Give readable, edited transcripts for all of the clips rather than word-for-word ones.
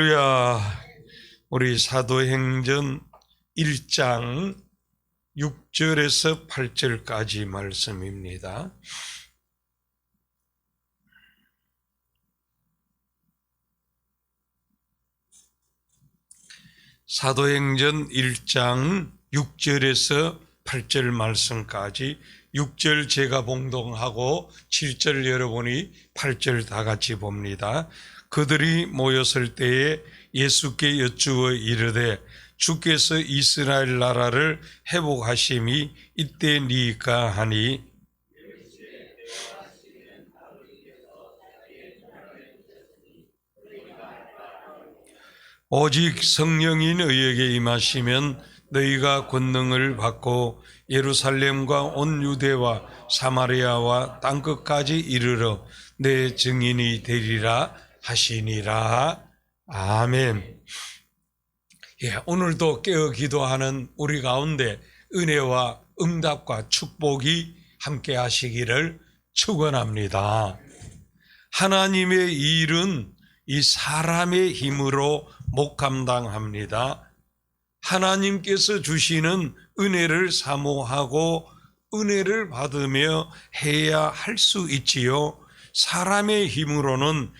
할렐루야. 우리 사도행전 1장 6절에서 8절까지 말씀입니다. 사도행전 1장 6절에서 8절 말씀까지 6절 제가 봉독하고 7절 여러분이 8절 다 같이 봅니다. 그들이 모였을 때에 예수께 여쭈어 이르되 주께서 이스라엘 나라를 회복하심이 이때니까 하니 오직 성령이 너희에게 임하시면 너희가 권능을 받고 예루살렘과 온 유대와 사마리아와 땅끝까지 이르러 내 증인이 되리라 하시니라. 아멘. 오늘도 깨어 기도하는 우리 가운데 은혜와 응답과 축복이 함께 하시기를 축원합니다. 하나님의 일은 이 사람의 힘으로 못 감당합니다. 하나님께서 주시는 은혜를 사모하고 은혜를 받으며 해야 할 수 있지요. 사람의 힘으로는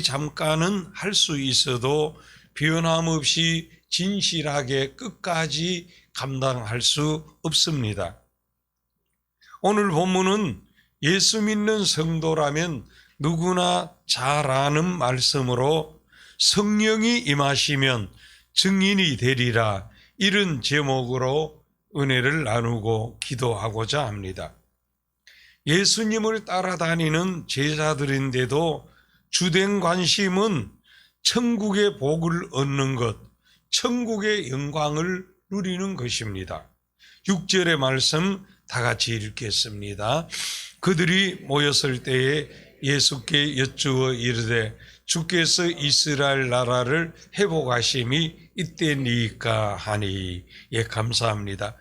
잠깐은 할 수 있어도 변함없이 진실하게 끝까지 감당할 수 없습니다. 오늘 본문은 예수 믿는 성도라면 누구나 잘 아는 말씀으로 성령이 임하시면 증인이 되리라, 이런 제목으로 은혜를 나누고 기도하고자 합니다. 예수님을 따라다니는 제자들인데도 주된 관심은 천국의 복을 얻는 것, 천국의 영광을 누리는 것입니다. 6절의 말씀 다 같이 읽겠습니다. 그들이 모였을 때에 예수께 여쭈어 이르되 주께서 이스라엘 나라를 회복하심이 이때니까 하니. 감사합니다.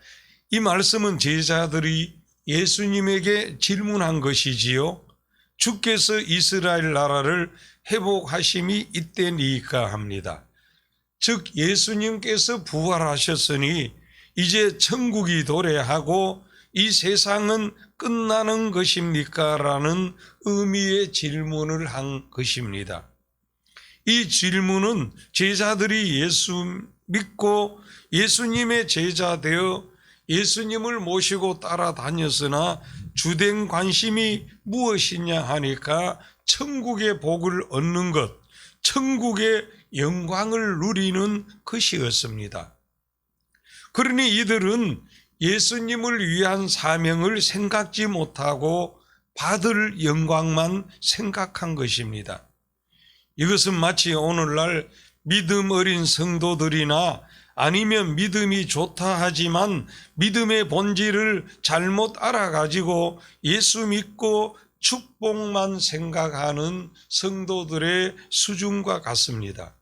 이 말씀은 제자들이 예수님에게 질문한 것이지요. 주께서 이스라엘 나라를 회복하심이 이때니까 합니다. 즉 예수님께서 부활하셨으니 이제 천국이 도래하고 이 세상은 끝나는 것입니까? 라는 의미의 질문을 한 것입니다. 이 질문은 제자들이 예수 믿고 예수님의 제자 되어 예수님을 모시고 따라다녔으나 주된 관심이 무엇이냐 하니까 천국의 복을 얻는 것, 천국의 영광을 누리는 것이었습니다. 그러니 이들은 예수님을 위한 사명을 생각지 못하고 받을 영광만 생각한 것입니다. 이것은 마치 오늘날 믿음 어린 성도들이나 아니면 믿음이 좋다 하지만 믿음의 본질을 잘못 알아가지고 예수 믿고 축복만 생각하는 성도들의 수준과 같습니다.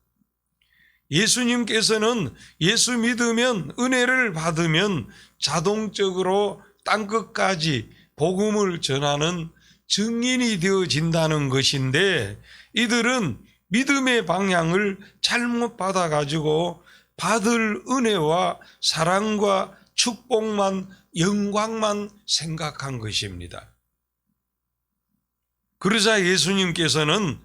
예수님께서는 예수 믿으면, 은혜를 받으면 자동적으로 땅끝까지 복음을 전하는 증인이 되어진다는 것인데, 이들은 믿음의 방향을 잘못 받아가지고 받을 은혜와 사랑과 축복만, 영광만 생각한 것입니다. 그러자 예수님께서는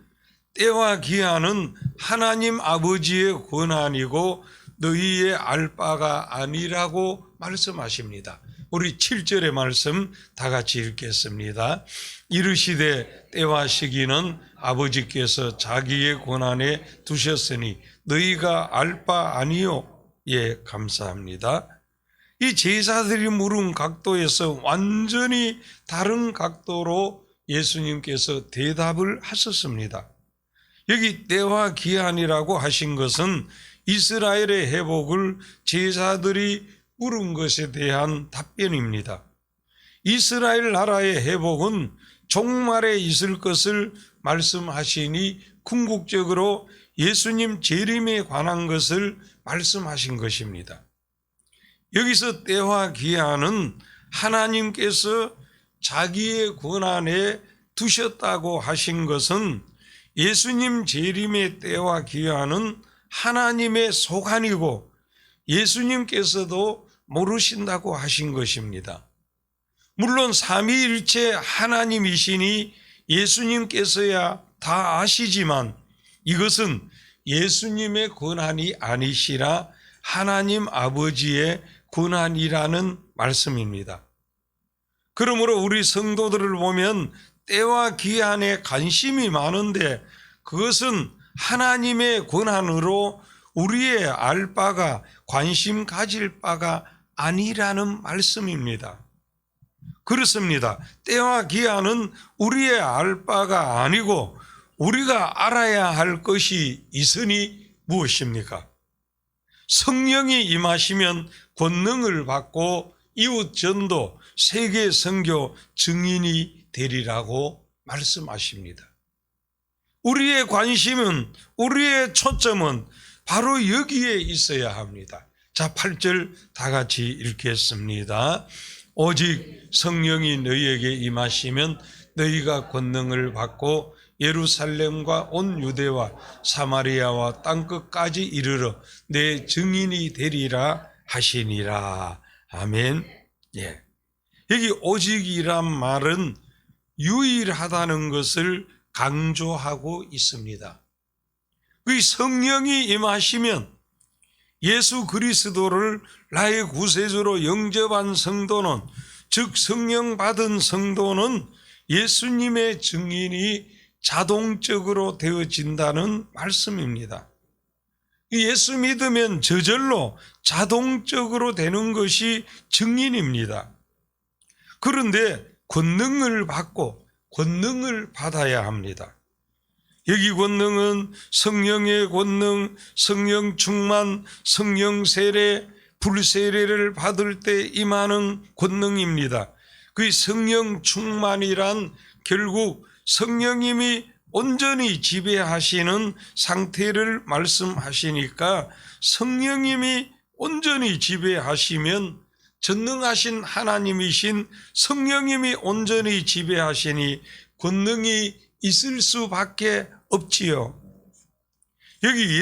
때와 기한은 하나님 아버지의 권한이고 너희의 알 바가 아니라고 말씀하십니다. 우리 7절의 말씀 다 같이 읽겠습니다. 이르시되 때와 시기는 아버지께서 자기의 권한에 두셨으니 너희가 알 바 아니요. 감사합니다. 이 제자들이 물은 각도에서 완전히 다른 각도로 예수님께서 대답을 하셨습니다. 여기 때와 기한이라고 하신 것은 이스라엘의 회복을 제자들이 물은 것에 대한 답변입니다. 이스라엘 나라의 회복은 종말에 있을 것을 말씀하시니 궁극적으로 예수님 재림에 관한 것을 말씀하신 것입니다. 여기서 때와 기한은 하나님께서 자기의 권한에 두셨다고 하신 것은 예수님 재림의 때와 기한은 하나님의 소관이고 예수님께서도 모르신다고 하신 것입니다. 물론 삼위일체 하나님이시니 예수님께서야 다 아시지만 이것은 예수님의 권한이 아니시라 하나님 아버지의 권한이라는 말씀입니다. 그러므로 우리 성도들을 보면 때와 기한에 관심이 많은데 그것은 하나님의 권한으로 우리의 알 바가 관심 가질 바가 아니라는 말씀입니다. 그렇습니다. 때와 기한은 우리의 알 바가 아니고 우리가 알아야 할 것이 있으니 무엇입니까? 성령이 임하시면 권능을 받고 이웃 전도, 세계 선교 증인이 되리라고 말씀하십니다. 우리의 관심은, 우리의 초점은 바로 여기에 있어야 합니다. 자, 8절 다 같이 읽겠습니다. 오직 성령이 너희에게 임하시면 너희가 권능을 받고 예루살렘과 온 유대와 사마리아와 땅끝까지 이르러 내 증인이 되리라 하시니라. 아멘. 예. 여기 오직이란 말은 유일하다는 것을 강조하고 있습니다. 그 성령이 임하시면 예수 그리스도를 나의 구세주로 영접한 성도는, 즉 성령 받은 성도는 예수님의 증인이 자동적으로 되어진다는 말씀입니다. 예수 믿으면 저절로 자동적으로 되는 것이 증인입니다. 그런데 권능을 받고 권능을 받아야 합니다. 여기 권능은 성령의 권능, 성령 충만, 성령 세례, 불세례를 받을 때 임하는 권능입니다. 그 성령 충만이란 결국 성령님이 온전히 지배하시는 상태를 말씀하시니까 성령님이 온전히 지배하시면 전능하신 하나님이신 성령님이 온전히 지배하시니 권능이 있을 수밖에 없지요. 여기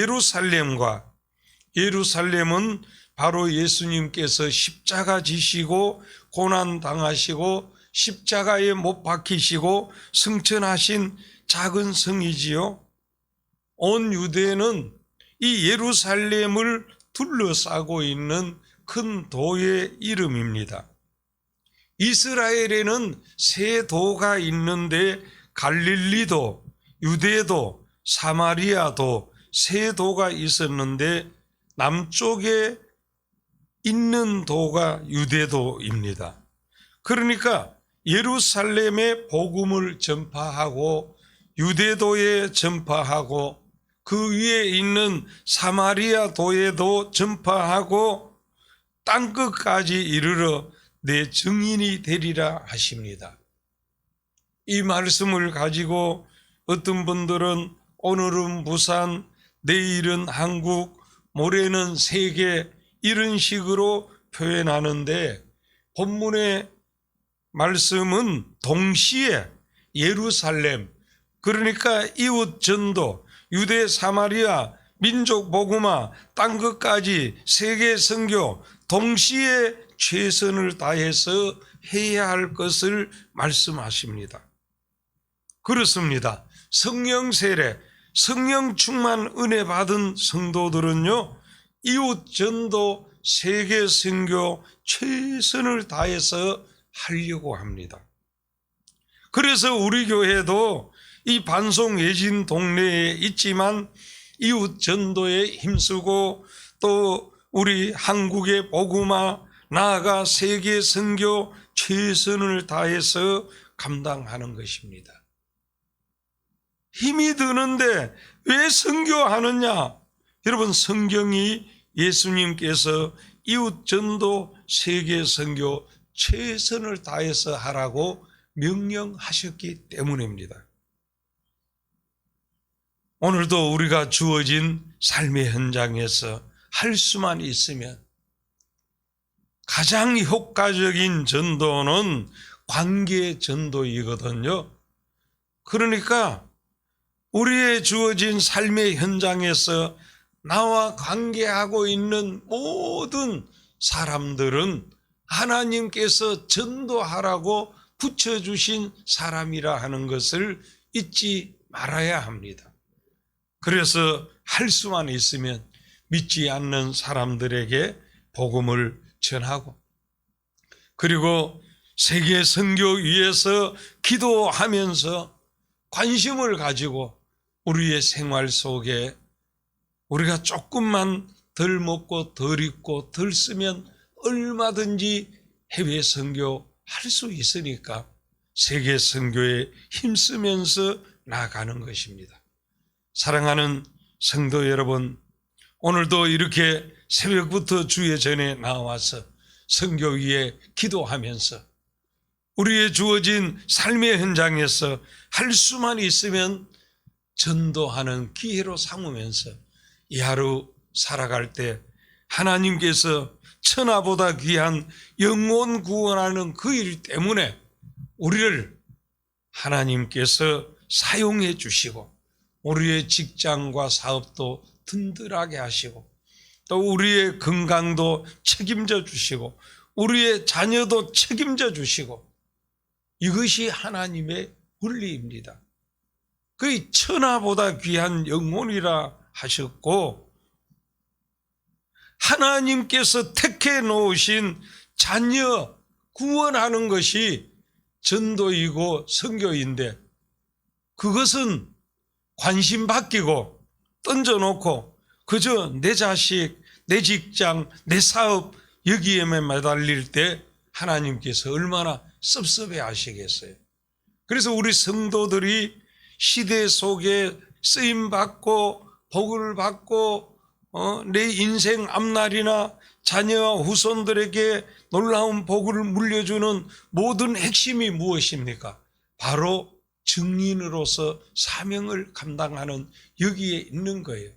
예루살렘은 바로 예수님께서 십자가 지시고 고난 당하시고 십자가에 못 박히시고 승천하신 작은 성이지요. 온 유대는 이 예루살렘을 둘러싸고 있는 큰 도의 이름입니다. 이스라엘에는 세 도가 있는데 갈릴리도, 유대도, 사마리아도 세 도가 있었는데 남쪽에 있는 도가 유대도입니다. 그러니까 예루살렘에 복음을 전파하고 유대도에 전파하고 그 위에 있는 사마리아 도에도 전파하고 땅끝까지 이르러 내 증인이 되리라 하십니다. 이 말씀을 가지고 어떤 분들은 오늘은 부산, 내일은 한국, 모레는 세계 이런 식으로 표현하는데 본문의 말씀은 동시에 예루살렘, 그러니까 이웃 전도, 유대 사마리아, 민족 복음화, 땅끝까지 세계 선교 동시에 최선을 다해서 해야 할 것을 말씀하십니다. 그렇습니다. 성령 세례, 성령 충만 은혜 받은 성도들은요, 이웃 전도, 세계 선교 최선을 다해서 하려고 합니다. 그래서 우리 교회도 이 반송 예진 동네에 있지만 이웃 전도에 힘쓰고 또 우리 한국의 복음화, 나아가 세계 선교 최선을 다해서 감당하는 것입니다. 힘이 드는데 왜 선교하느냐? 여러분, 성경이 예수님께서 이웃 전도, 세계 선교 최선을 다해서 하라고 명령하셨기 때문입니다. 오늘도 우리가 주어진 삶의 현장에서 할 수만 있으면 가장 효과적인 전도는 관계 전도이거든요. 그러니까 우리의 주어진 삶의 현장에서 나와 관계하고 있는 모든 사람들은 하나님께서 전도하라고 붙여주신 사람이라 하는 것을 잊지 말아야 합니다. 그래서 할 수만 있으면 믿지 않는 사람들에게 복음을 전하고, 그리고 세계 선교 위해서 기도하면서 관심을 가지고 우리의 생활 속에 우리가 조금만 덜 먹고 덜 입고 덜 쓰면 얼마든지 해외 선교 할 수 있으니까 세계 선교에 힘쓰면서 나아가는 것입니다. 사랑하는 성도 여러분, 오늘도 이렇게 새벽부터 주의 전에 나와서 선교 위에 기도하면서 우리의 주어진 삶의 현장에서 할 수만 있으면 전도하는 기회로 삼으면서 이 하루 살아갈 때 하나님께서 천하보다 귀한 영혼 구원하는 그 일 때문에 우리를 하나님께서 사용해 주시고 우리의 직장과 사업도 든든하게 하시고 또 우리의 건강도 책임져 주시고 우리의 자녀도 책임져 주시고, 이것이 하나님의 원리입니다. 그 천하보다 귀한 영혼이라 하셨고, 하나님께서 택해 놓으신 자녀 구원하는 것이 전도이고 선교인데, 그것은 관심 바뀌고 던져놓고 그저 내 자식, 내 직장, 내 사업 여기에만 매달릴 때 하나님께서 얼마나 섭섭해 하시겠어요. 그래서 우리 성도들이 시대 속에 쓰임받고 복을 받고 내 인생 앞날이나 자녀와 후손들에게 놀라운 복을 물려주는 모든 핵심이 무엇입니까? 바로 증인으로서 사명을 감당하는 여기에 있는 거예요.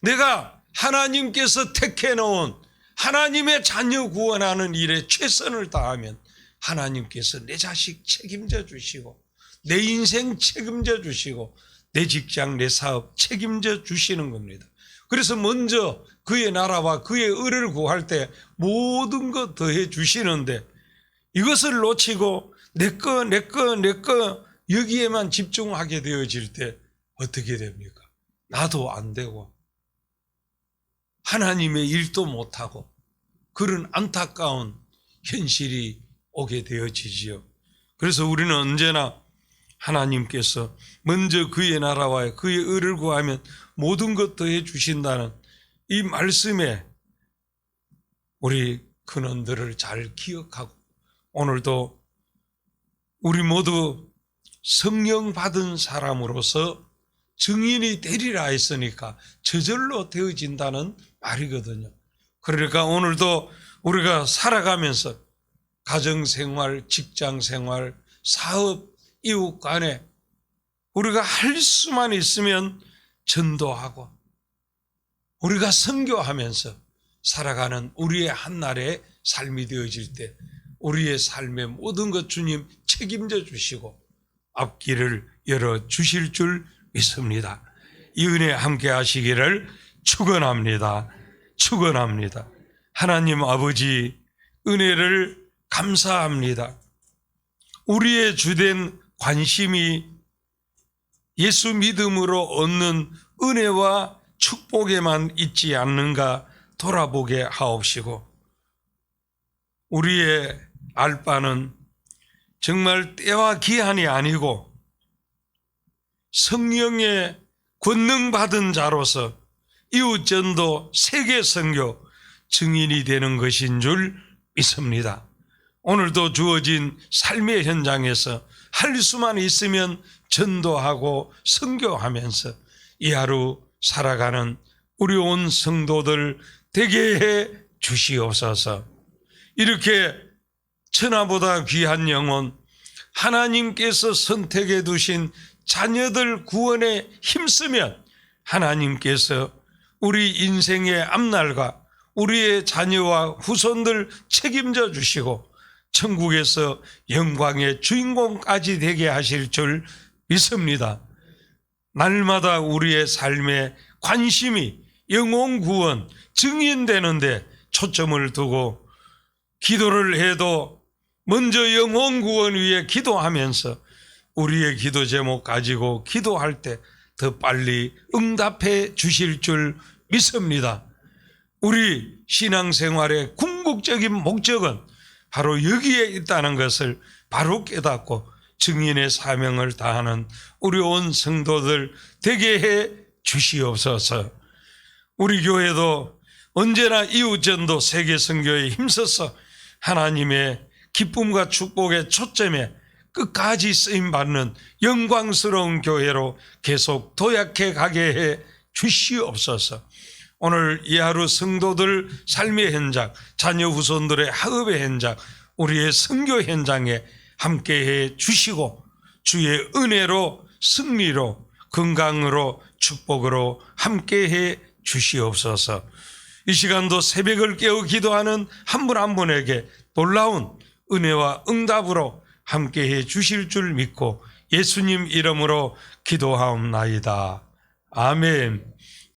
내가 하나님께서 택해 놓은 하나님의 자녀 구원하는 일에 최선을 다하면 하나님께서 내 자식 책임져 주시고 내 인생 책임져 주시고 내 직장, 내 사업 책임져 주시는 겁니다. 그래서 먼저 그의 나라와 그의 의를 구할 때 모든 것 더해 주시는데, 이것을 놓치고 내 거 여기에만 집중하게 되어질 때 어떻게 됩니까? 나도 안 되고 하나님의 일도 못하고 그런 안타까운 현실이 오게 되어지지요. 그래서 우리는 언제나 하나님께서 먼저 그의 나라와 그의 의를 구하면 모든 것 더해 주신다는 이 말씀에 우리 근원들을 잘 기억하고, 오늘도 우리 모두 성령 받은 사람으로서 증인이 되리라 했으니까 저절로 되어진다는 말이거든요. 그러니까 오늘도 우리가 살아가면서 가정생활, 직장생활, 사업, 이웃 간에 우리가 할 수만 있으면 전도하고 우리가 선교하면서 살아가는 우리의 한날의 삶이 되어질 때 우리의 삶의 모든 것 주님 책임져 주시고 앞길을 열어주실 줄 믿습니다. 이 은혜 함께 하시기를 축원합니다. 축원합니다. 하나님 아버지 은혜를 감사합니다. 우리의 주된 관심이 예수 믿음으로 얻는 은혜와 축복에만 있지 않는가 돌아보게 하옵시고, 우리의 알바는 정말 때와 기한이 아니고 성령의 권능 받은 자로서 이웃전도 세계선교 증인이 되는 것인 줄 믿습니다. 오늘도 주어진 삶의 현장에서 할 수만 있으면 전도하고 선교하면서 이 하루 살아가는 우리 온 성도들 되게 해 주시옵소서. 이렇게 천하보다 귀한 영혼, 하나님께서 선택해 두신 자녀들 구원에 힘쓰면 하나님께서 우리 인생의 앞날과 우리의 자녀와 후손들 책임져 주시고 천국에서 영광의 주인공까지 되게 하실 줄 믿습니다. 날마다 우리의 삶에 관심이 영혼 구원, 증인되는데 초점을 두고 기도를 해도 먼저 영혼 구원 위해 기도하면서 우리의 기도 제목 가지고 기도할 때 더 빨리 응답해 주실 줄 믿습니다. 우리 신앙생활의 궁극적인 목적은 바로 여기에 있다는 것을 바로 깨닫고 증인의 사명을 다하는 우리 온 성도들 되게 해 주시옵소서. 우리 교회도 언제나 이웃전도 세계선교에 힘써서 하나님의 기쁨과 축복의 초점에 끝까지 쓰임받는 영광스러운 교회로 계속 도약해 가게 해 주시옵소서. 오늘 이 하루 성도들 삶의 현장, 자녀 후손들의 학업의 현장, 우리의 선교 현장에 함께해 주시고 주의 은혜로 승리로 건강으로 축복으로 함께해 주시옵소서. 이 시간도 새벽을 깨어 기도하는 한 분 한 분에게 놀라운 은혜와 응답으로 함께해 주실 줄 믿고 예수님 이름으로 기도하옵나이다. 아멘.